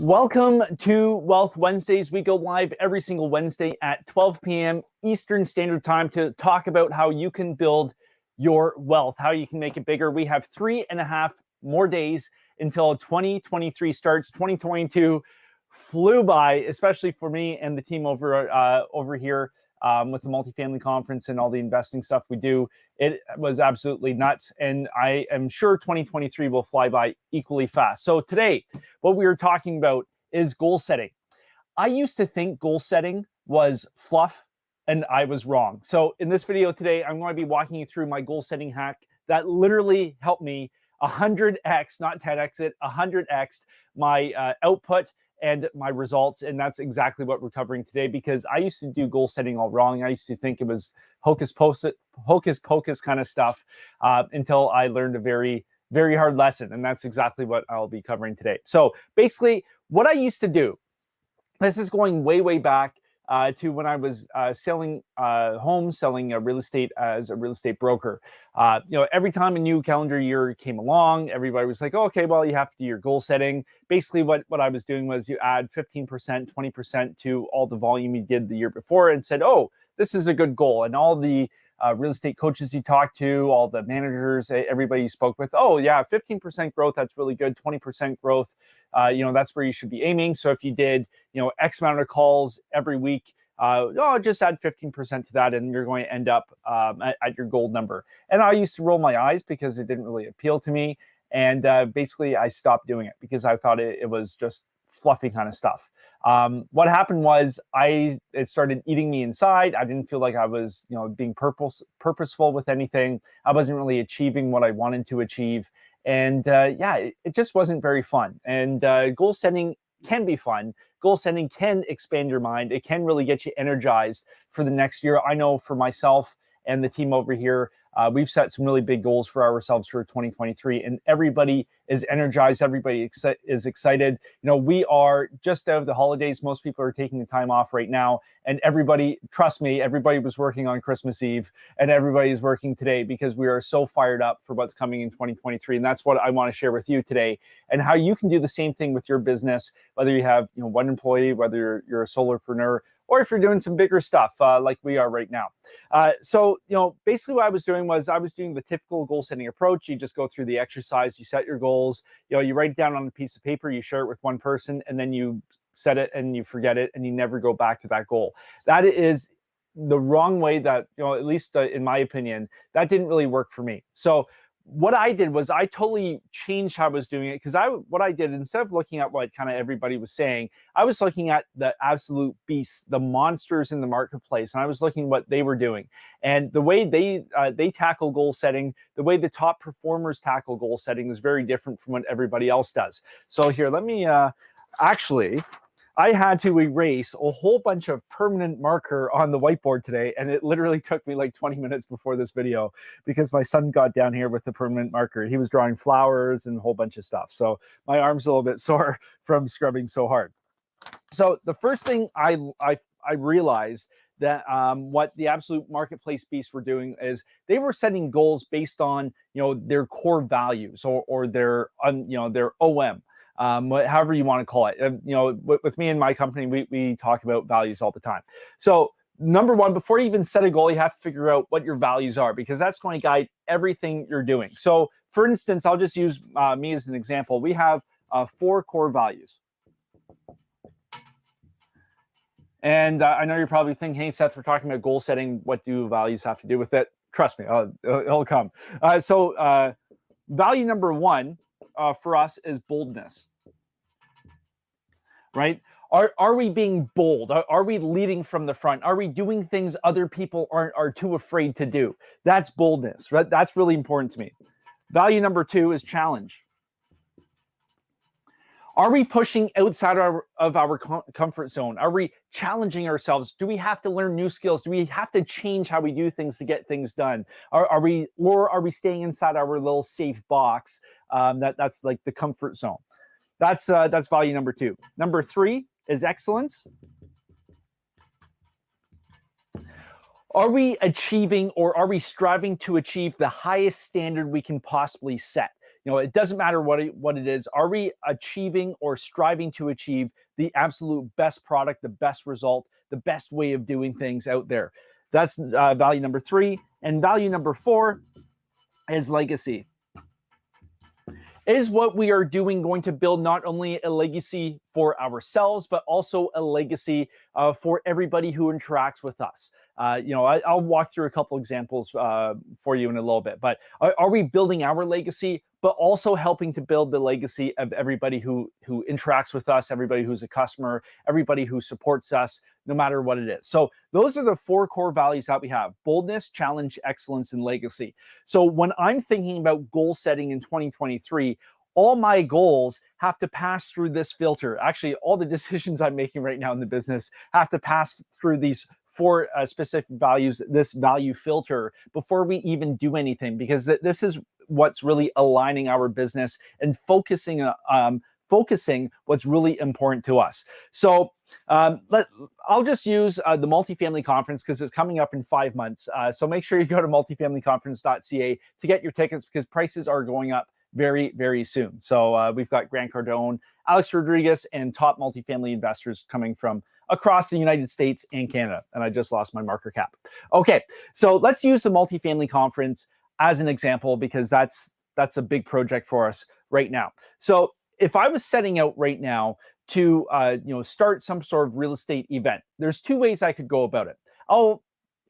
Welcome to Wealth Wednesdays. We go live every single Wednesday at 12 p.m. Eastern Standard Time to talk about how you can build your wealth, how you can make it bigger. We have 3.5 more days until 2023 starts. 2022 flew by, especially for me and the team over here with the multifamily conference and all the investing stuff we do. It was absolutely nuts. And I am sure 2023 will fly by equally fast. So today, what we were talking about is goal setting. I used to think goal setting was fluff, and I was wrong. So in this video today, I'm going to be walking you through my goal setting hack that literally helped me 100x, not 10x it, 100x my output and my results. And that's exactly what we're covering today, because I used to do goal setting all wrong. I used to think it was hocus pocus kind of stuff until I learned a very hard lesson. And that's exactly what I'll be covering today. So basically what I used to do, this is going way back to when I was selling homes, selling real estate as a real estate broker. Every time a new calendar year came along, everybody was like, oh, okay, well, you have to do your goal setting. Basically, what I was doing was you add 15%, 20% to all the volume you did the year before and said, oh, this is a good goal. And all the real estate coaches you talked to, all the managers, everybody you spoke with, oh, yeah, 15% growth, that's really good. 20% growth, that's where you should be aiming. So if you did, X amount of calls every week, just add 15% to that, and you're going to end up at your goal number. And I used to roll my eyes because it didn't really appeal to me. And basically, I stopped doing it because I thought it was just fluffy kind of stuff. What happened was it started eating me inside. I didn't feel like I was, being purposeful with anything. I wasn't really achieving what I wanted to achieve. And it just wasn't very fun. And goal setting can be fun. Goal setting can expand your mind. It can really get you energized for the next year. I know for myself and the team over here, we've set some really big goals for ourselves for 2023, and everybody is energized. Everybody is excited. We are just out of the holidays. Most people are taking the time off right now, and everybody, trust me, everybody was working on Christmas Eve, and everybody is working today because we are so fired up for what's coming in 2023. And that's what I want to share with you today, and how you can do the same thing with your business, whether you have one employee, whether you're a solopreneur, or if you're doing some bigger stuff like we are right now. So basically what I was doing was I was doing the typical goal setting approach. You just go through the exercise, you set your goals, you write it down on a piece of paper, you share it with one person, and then you set it and you forget it and you never go back to that goal. That is the wrong way that, at least in my opinion, that didn't really work for me. So what I did was I totally changed how I was doing it, because what I did, instead of looking at what kind of everybody was saying, I was looking at the absolute beasts, the monsters in the marketplace, and I was looking at what they were doing. And the way they tackle goal setting, the way the top performers tackle goal setting is very different from what everybody else does. So here, let me I had to erase a whole bunch of permanent marker on the whiteboard today, and it literally took me like 20 minutes before this video because my son got down here with the permanent marker. He was drawing flowers and a whole bunch of stuff. So my arm's a little bit sore from scrubbing so hard. So the first thing I realized that what the absolute marketplace beasts were doing is they were setting goals based on their core values or their OM. However you want to call it. With me and my company, we talk about values all the time. So number one, before you even set a goal, you have to figure out what your values are, because that's going to guide everything you're doing. So for instance, I'll just use me as an example. We have 4 core values. And I know you're probably thinking, hey, Seth, we're talking about goal setting. What do values have to do with it? Trust me, it'll come. So value number 1 for us is boldness. Right? Are we being bold? Are we leading from the front? Are we doing things other people are too afraid to do? That's boldness, right? That's really important to me. Value number 2 is challenge. Are we pushing outside of our comfort zone? Are we challenging ourselves? Do we have to learn new skills? Do we have to change how we do things to get things done? Are we staying inside our little safe box? That's like the comfort zone. That's value number 2. Number 3 is excellence. Are we achieving, or are we striving to achieve the highest standard we can possibly set? it doesn't matter what it is. Are we achieving or striving to achieve the absolute best product, the best result, the best way of doing things out there? That's value number 3. And value number 4 is legacy. Is what we are doing going to build not only a legacy for ourselves, but also a legacy for everybody who interacts with us? I'll walk through a couple examples for you in a little bit, but are we building our legacy, but also helping to build the legacy of everybody who interacts with us, everybody who's a customer, everybody who supports us, no matter what it is? So those are the 4 core values that we have: boldness, challenge, excellence, and legacy. So when I'm thinking about goal setting in 2023, all my goals have to pass through this filter. Actually, all the decisions I'm making right now in the business have to pass through these 4 specific values, this value filter, before we even do anything, because this is what's really aligning our business and focusing what's really important to us. So I'll just use the multifamily conference because it's coming up in 5 months. So make sure you go to multifamilyconference.ca to get your tickets, because prices are going up very, very soon. So we've got Grant Cardone, Alex Rodriguez, and top multifamily investors coming from across the United States and Canada. And I just lost my marker cap. Okay, so let's use the multifamily conference as an example, because that's a big project for us right now. So if I was setting out right now to start some sort of real estate event, there's 2 ways I could go about it.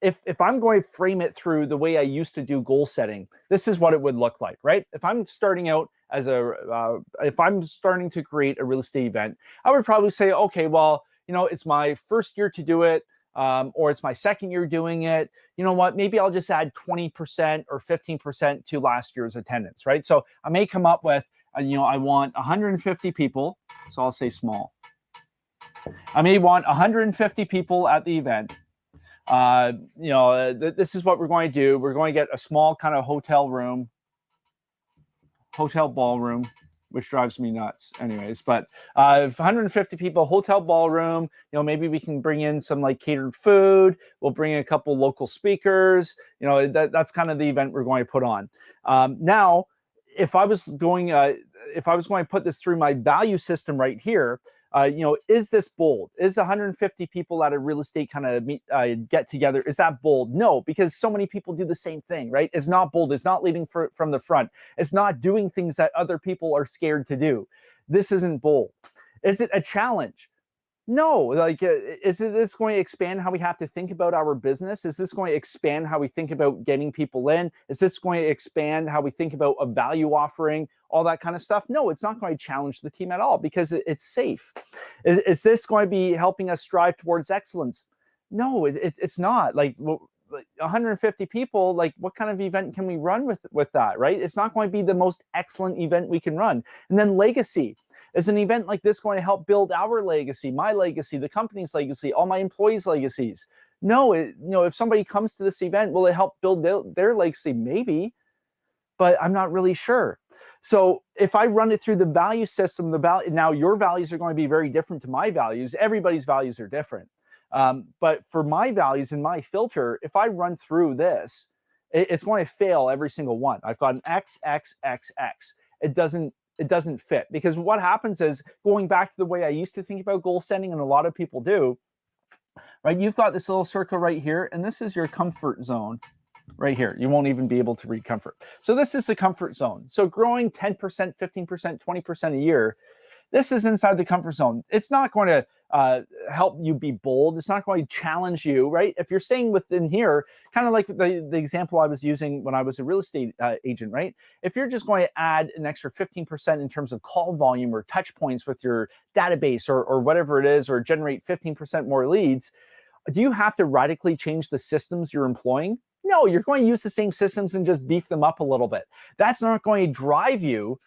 If I'm going to frame it through the way I used to do goal setting, this is what it would look like, right? If I'm starting out if I'm starting to create a real estate event, I would probably say, okay, well, it's my first year to do it, or it's my second year doing it. You know what? Maybe I'll just add 20% or 15% to last year's attendance, right? So I may come up with, I want 150 people. So I'll say small. I may want 150 people at the event. This is what we're going to do. We're going to get a small kind of hotel ballroom, which drives me nuts anyways, but 150 people, hotel ballroom, maybe we can bring in some like catered food. We'll bring in a couple local speakers. That's kind of the event we're going to put on. Now, if I was going to put this through my value system right here, is this bold? Is 150 people at a real estate kind of get together, is that bold? No, because so many people do the same thing, right? It's not bold. It's not leading from the front. It's not doing things that other people are scared to do. This isn't bold. Is it a challenge? No, is this going to expand how we have to think about our business? Is this going to expand how we think about getting people in? Is this going to expand how we think about a value offering, all that kind of stuff? No, it's not going to challenge the team at all, because it's safe. Is this going to be helping us strive towards excellence? No, it's not. Like 150 people, like what kind of event can we run with that, right? It's not going to be the most excellent event we can run. And then legacy. Is an event like this going to help build our legacy, my legacy, the company's legacy, all my employees' legacies? No, if somebody comes to this event, will it help build their legacy? Maybe, but I'm not really sure. So if I run it through the value system, now your values are going to be very different to my values. Everybody's values are different. But for my values and my filter, if I run through this, it's going to fail every single one. I've got an X, X, X, X. It doesn't fit, because what happens is, going back to the way I used to think about goal setting, and a lot of people do, right? You've got this little circle right here, and this is your comfort zone right here. You won't even be able to read comfort. So this is the comfort zone. So growing 10%, 15%, 20% a year, this is inside the comfort zone. It's not going to help you be bold. It's not going to challenge you, right? If you're staying within here, kind of like the example I was using when I was a real estate agent, right? If you're just going to add an extra 15% in terms of call volume or touch points with your database or whatever it is, or generate 15% more leads, do you have to radically change the systems you're employing? No, you're going to use the same systems and just beef them up a little bit. That's not going to drive you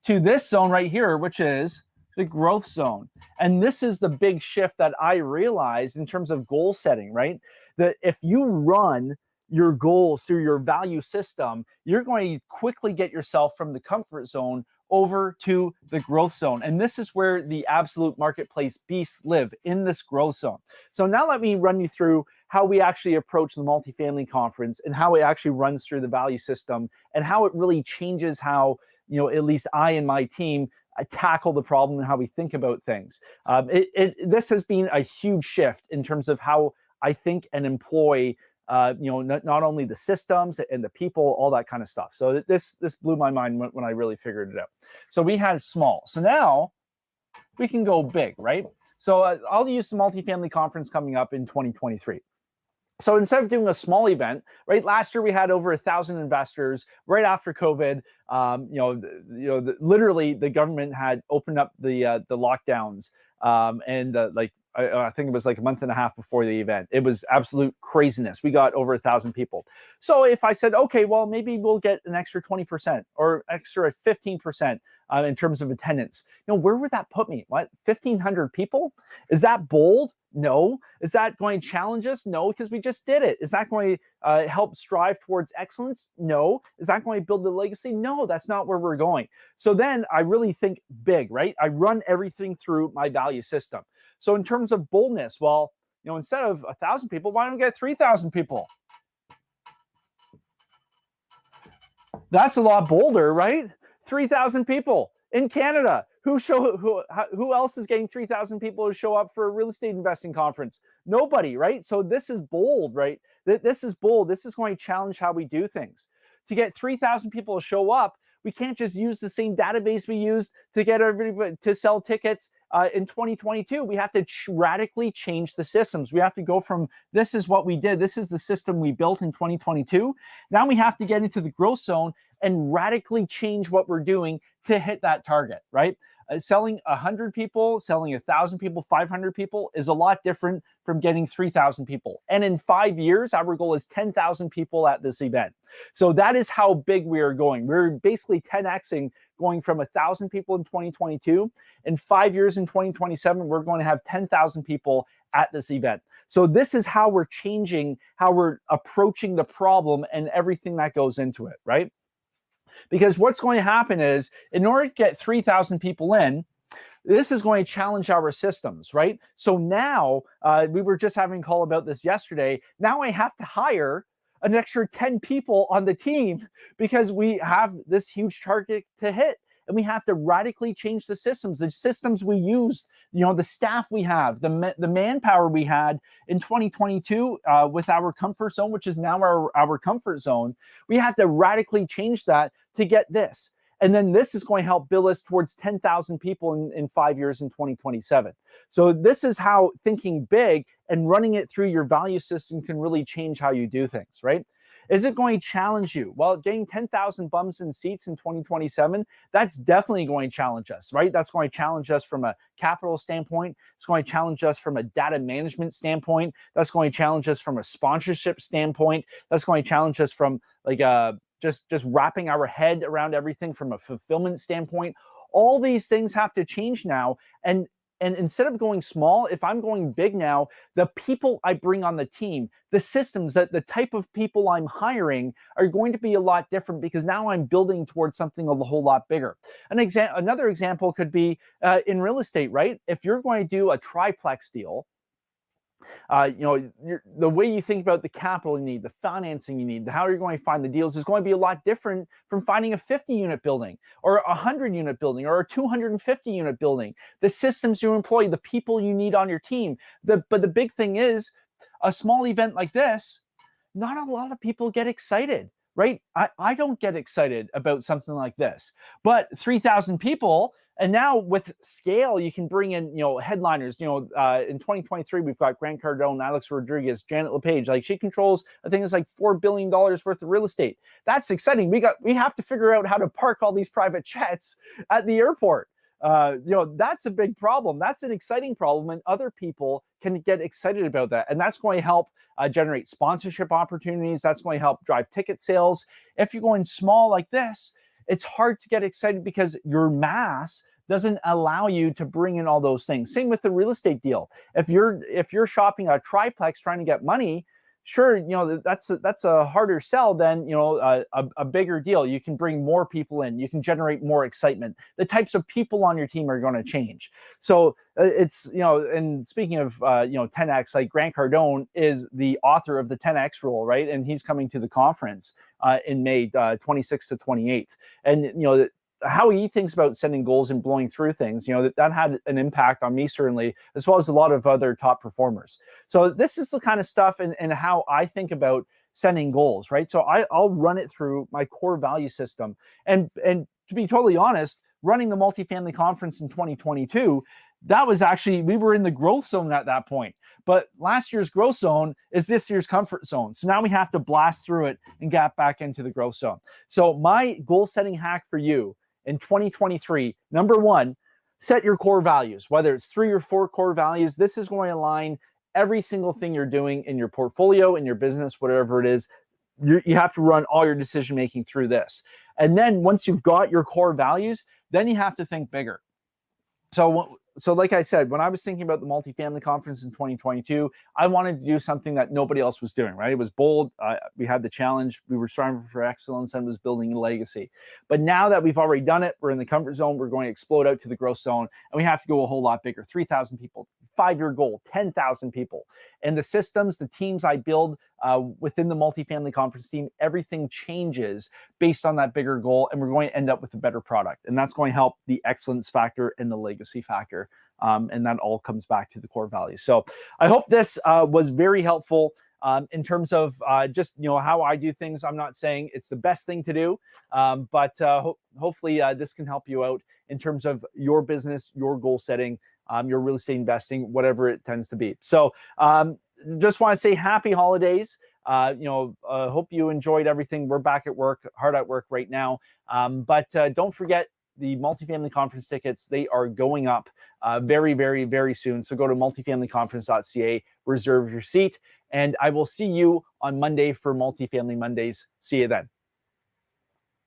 to this zone right here, which is the growth zone. And this is the big shift that I realized in terms of goal setting, right? That if you run your goals through your value system, you're going to quickly get yourself from the comfort zone over to the growth zone. And this is where the absolute marketplace beasts live, in this growth zone. So now let me run you through how we actually approach the multifamily conference, and how it actually runs through the value system, and how it really changes how at least I and my team tackle the problem and how we think about things. This has been a huge shift in terms of how I think and employ, not only the systems and the people, all that kind of stuff. So this blew my mind when I really figured it out. So we had small. So now we can go big, right? So I'll use the multifamily conference coming up in 2023. So instead of doing a small event, right? Last year we had over 1,000 investors. Right after COVID, literally the government had opened up the lockdowns, I think it was like a month and a half before the event. It was absolute craziness. We got over 1,000 people. So if I said, okay, well, maybe we'll get an extra 20% or extra 15% in terms of attendance, where would that put me? What, 1,500 people? Is that bold? No. Is that going to challenge us? No, because we just did it. Is that going to help strive towards excellence? No. Is that going to build the legacy? No, that's not where we're going. So then I really think big, right? I run everything through my value system. So in terms of boldness, well, instead of 1,000 people, why don't we get 3,000 people? That's a lot bolder, right? 3,000 people in Canada. Who else is getting 3,000 people to show up for a real estate investing conference? Nobody, right? So this is bold, right? This is bold. This is going to challenge how we do things. To get 3,000 people to show up, we can't just use the same database we used to get everybody to sell tickets in 2022. We have to radically change the systems. We have to go from this is what we did. This is the system we built in 2022. Now we have to get into the growth zone and radically change what we're doing to hit that target, right? Selling 100 people, selling 1,000 people, 500 people is a lot different from getting 3,000 people. And in 5 years, our goal is 10,000 people at this event. So that is how big we are going. We're basically 10xing, going from 1,000 people in 2022. In 5 years, in 2027, we're going to have 10,000 people at this event. So this is how we're changing, how we're approaching the problem and everything that goes into it, right? Because what's going to happen is, in order to get 3,000 people in, this is going to challenge our systems, right? So now, we were just having a call about this yesterday. Now I have to hire an extra 10 people on the team because we have this huge target to hit. And we have to radically change the systems we use, the staff we have, the manpower we had in 2022 with our comfort zone, which is now our comfort zone. We have to radically change that to get this. And then this is going to help build us towards 10,000 people in 5 years in 2027. So this is how thinking big and running it through your value system can really change how you do things, right? Is it going to challenge you? Well, getting 10,000 bums in seats in 2027, that's definitely going to challenge us, right? That's going to challenge us from a capital standpoint. It's going to challenge us from a data management standpoint. That's going to challenge us from a sponsorship standpoint. That's going to challenge us from just wrapping our head around everything from a fulfillment standpoint. All these things have to change now. And instead of going small, if I'm going big now, the people I bring on the team, the systems, that the type of people I'm hiring are going to be a lot different because now I'm building towards something a whole lot bigger. Another example could be in real estate, right? If you're going to do a triplex deal, the way you think about the capital you need, the financing you need, how you're going to find the deals is going to be a lot different from finding a 50-unit building or a 100-unit building or a 250-unit building. The systems you employ, the people you need on your team. But the big thing is, a small event like this, not a lot of people get excited, right? I don't get excited about something like this, but 3,000 people. And now with scale, you can bring in, headliners. In 2023, we've got Grant Cardone, Alex Rodriguez, Janet LePage. Like, she controls, I think it's like $4 billion worth of real estate. That's exciting. We have to figure out how to park all these private jets at the airport. That's a big problem. That's an exciting problem, and other people can get excited about that. And that's going to help generate sponsorship opportunities. That's going to help drive ticket sales. If you're going small like this, it's hard to get excited because your mass doesn't allow you to bring in all those things. Same with the real estate deal. If you're shopping a triplex trying to get money, sure, that's a harder sell than a bigger deal. You can bring more people in. You can generate more excitement. The types of people on your team are going to change. So it's and speaking of 10x, like Grant Cardone is the author of the 10x rule, right? And he's coming to the conference in May 26th to 28th. And how he thinks about setting goals and blowing through things, that had an impact on me, certainly, as well as a lot of other top performers. So this is the kind of stuff and how I think about setting goals, right? So I'll run it through my core value system. And to be totally honest, running the multifamily conference in 2022, that was actually, we were in the growth zone at that point. But last year's growth zone is this year's comfort zone. So now we have to blast through it and get back into the growth zone. So my goal setting hack for you in 2023, number one, set your core values, whether it's 3 or 4 core values. This is going to align every single thing you're doing in your portfolio, in your business, whatever it is. You have to run all your decision making through this. And then once you've got your core values, then you have to think bigger. So like I said, when I was thinking about the multifamily conference in 2022, I wanted to do something that nobody else was doing, right? It was bold. We had the challenge. We were striving for excellence and was building a legacy. But now that we've already done it, we're in the comfort zone. We're going to explode out to the growth zone, and we have to go a whole lot bigger. 3,000 people, 5-year goal, 10,000 people. And the systems, the teams I build within the multifamily conference team, everything changes based on that bigger goal, and we're going to end up with a better product. And that's going to help the excellence factor and the legacy factor. And that all comes back to the core values. So I hope this was very helpful in terms of just how I do things. I'm not saying it's the best thing to do, but hopefully this can help you out in terms of your business, your goal setting, your real estate investing, whatever it tends to be. So just want to say happy holidays. Hope you enjoyed everything. We're back at work, hard at work right now. But don't forget, the multifamily conference tickets, they are going up very, very, very soon. So go to multifamilyconference.ca, reserve your seat, and I will see you on Monday for Multifamily Mondays. See you then.